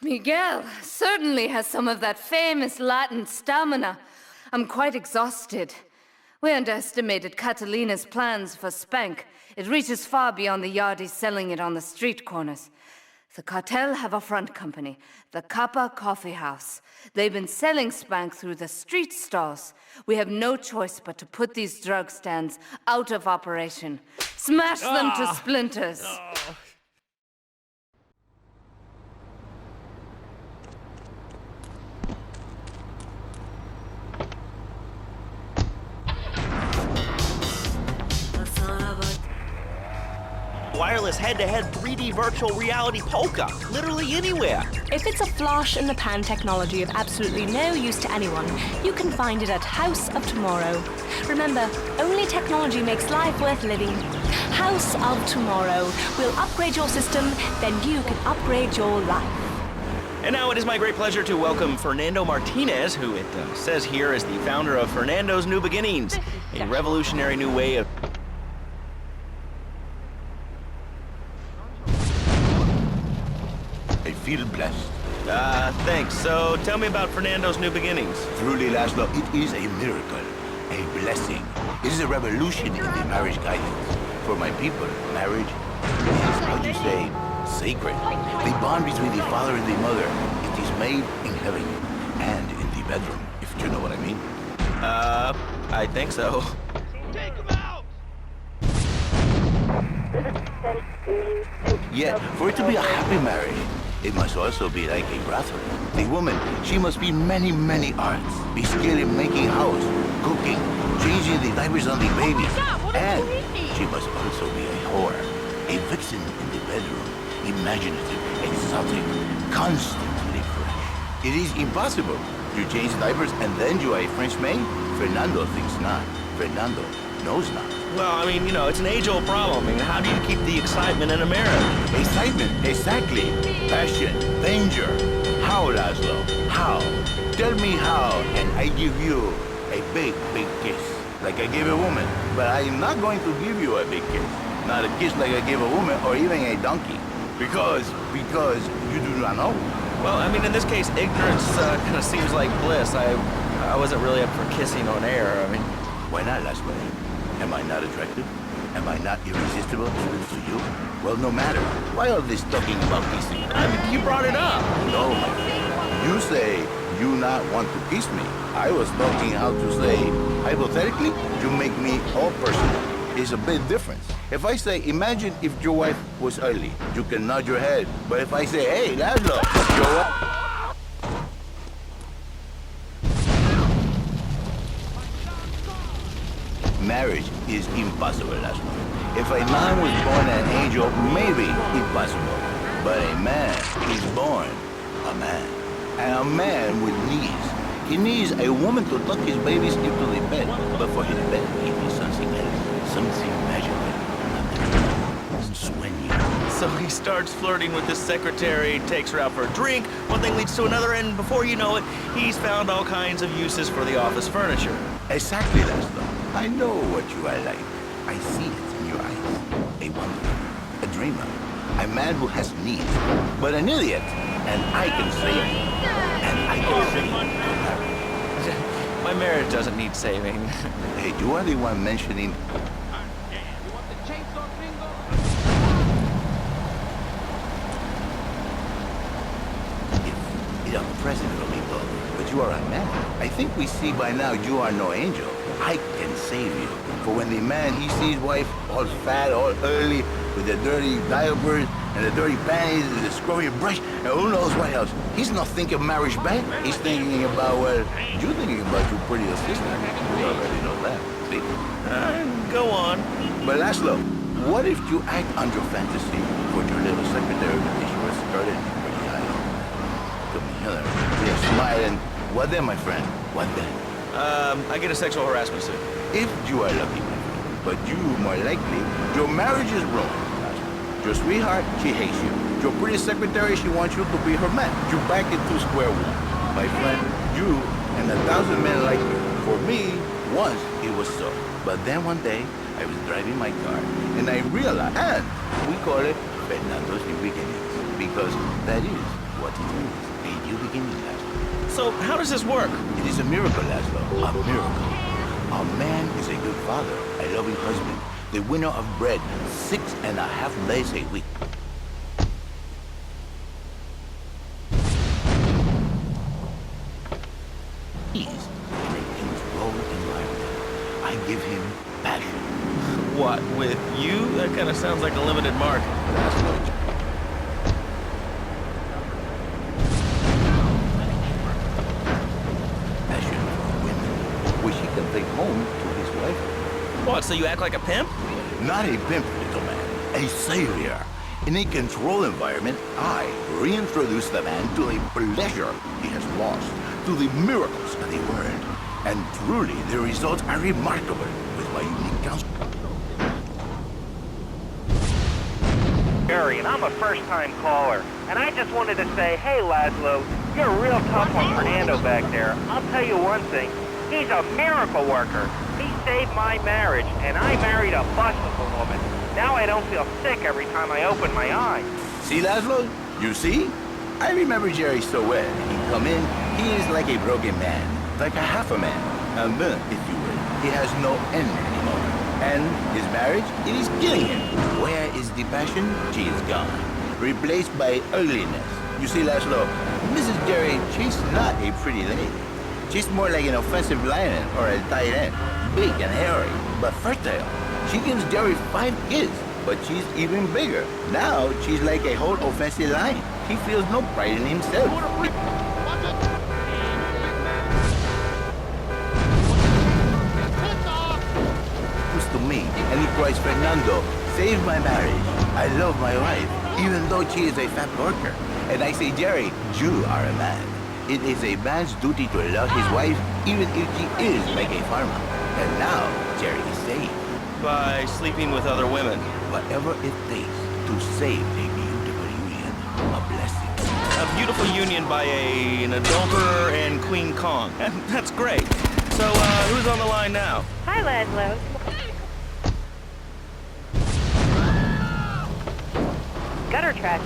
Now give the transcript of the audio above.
Miguel certainly has some of that famous Latin stamina. I'm quite exhausted. We underestimated Catalina's plans for SPANK. It reaches far beyond the yardies selling it on the street corners. The cartel have a front company, the Kappa Coffee House. They've been selling SPANK through the street stalls. We have no choice but to put these drug stands out of operation. Smash them to splinters! Wireless head-to-head 3D virtual reality polka, literally anywhere. If it's a flash-in-the-pan technology of absolutely no use to anyone, you can find it at House of Tomorrow. Remember, only technology makes life worth living. House of Tomorrow. We'll upgrade your system, then you can upgrade your life. And now it is my great pleasure to welcome Fernando Martinez, who it says here is the founder of Fernando's New Beginnings, a revolutionary new way of... I feel blessed. Thanks. So tell me about Fernando's New Beginnings. Truly, Laszlo, it is a miracle, a blessing. It is a revolution in the marriage guidance. For my people, marriage is, how do you say, sacred. The bond between the father and the mother, it is made in heaven and in the bedroom, if you know what I mean. I think so. Take him out! Yeah, for it to be a happy marriage, it must also be like a brothel. The woman, she must be many, many arts. Be skilled in making house, cooking, changing the diapers on the babies. And she must also be a whore, a vixen in the bedroom, imaginative, exotic, constantly fresh. It is impossible. You change diapers and then you are a French maid? Fernando thinks not. Fernando knows not. Well, I mean, you know, it's an age-old problem. I mean, how do you keep the excitement in a marriage? Excitement, exactly. Passion, danger. How, Laszlo? How? Tell me how, and I give you a big, big kiss. Like I gave a woman. But I am not going to give you a big kiss. Not a kiss like I gave a woman or even a donkey. Because you do not know. Well, I mean, in this case, ignorance kind of seems like bliss. I wasn't really up for kissing on air. I mean... Why not, Laszlo? Am I not attractive? Am I not irresistible to you? Well, no matter. Why all this talking about kissing? I mean, you brought it up. No, my friend. You say you not want to kiss me. I was talking how to say, hypothetically, you make me all personal. It's a big difference. If I say, imagine if your wife was ugly, you can nod your head. But if I say, hey, Laszlo, your wife... Marriage is impossible, Laszlo. If a man was born an angel, maybe impossible. But a man is born a man. And a man with needs. He needs a woman to tuck his babies into the bed. But for his bed, he needs something else. Something magical. Swinging. So he starts flirting with his secretary, takes her out for a drink, one thing leads to another, and before you know it, he's found all kinds of uses for the office furniture. Exactly, Laszlo. I know what you are like. I see it in your eyes. A wanderer, a dreamer, a man who has needs, but an idiot. And I can save you. And I can save you. My marriage doesn't need saving. Hey, you are the one mentioning... If you're the president of me, but you are a man. I think we see by now you are no angel. I can save you. For when the man, he sees wife all fat, all early, with the dirty diapers, and the dirty panties, and the scrubby brush, and who knows what else. He's not thinking marriage back. He's thinking about, well, you're thinking about your pretty assistant. We already know that, see? Go on. But Laszlo, what if you act on your fantasy for your little secretary with the short skirt and pretty eyes? Come here, you're smiling. What then, my friend? What then? I get a sexual harassment suit. If you are lucky, my friend. But you, more likely, your marriage is ruined. Your sweetheart, she hates you. Your pretty secretary, she wants you to be her man. You're back into square one. My friend, you and 1,000 men like you. For me, once it was so. But then one day, I was driving my car, and I realized, and we call it Fernando's New Beginnings, because that is what it is. A new beginning, Laszlo. So, how does this work? It is a miracle, Laszlo. A miracle. A man is a good father, a loving husband, the winner of bread 6.5 days a week. He's in a controlled environment. I give him passion. What, with you? That kind of sounds like a limited mark. Passion for women, which he can take home to his wife. What, so you act like a pimp? Not a pimp, little man. A savior. In a controlled environment, I reintroduce the man to the pleasure he has lost, to the miracles of the world. And truly, the results are remarkable with my unique counsel. Gary, and I'm a first-time caller. And I just wanted to say, hey, Laszlo, you're a real tough on Fernando back there. I'll tell you one thing. He's a miracle worker. He saved my marriage, and I married a bustable woman. Now I don't feel sick every time I open my eyes. See, Laszlo? You see? I remember Jerry so well. He come in, he is like a broken man, like a half a man. A man, if you will. He has no end anymore. And his marriage, it is killing him. Where is the passion? She is gone. Replaced by ugliness. You see, Laszlo, Mrs. Jerry, she's not a pretty lady. She's more like an offensive lion or a tight end. Big and hairy, but fertile. She gives Jerry 5 kids, but she's even bigger. Now, she's like a whole offensive lion. He feels no pride in himself. To me, and he cries, Fernando, save my marriage. I love my wife, even though she is a fat worker. And I say, Jerry, you are a man. It is a man's duty to love his wife, even if she is like a farmer. And now, Jerry is saved. By sleeping with other women. Whatever it takes to save a beautiful union, a blessing. A beautiful union by an adulterer and Queen Kong. That's great. So, who's on the line now? Hi, Laszlo. Gutter trash.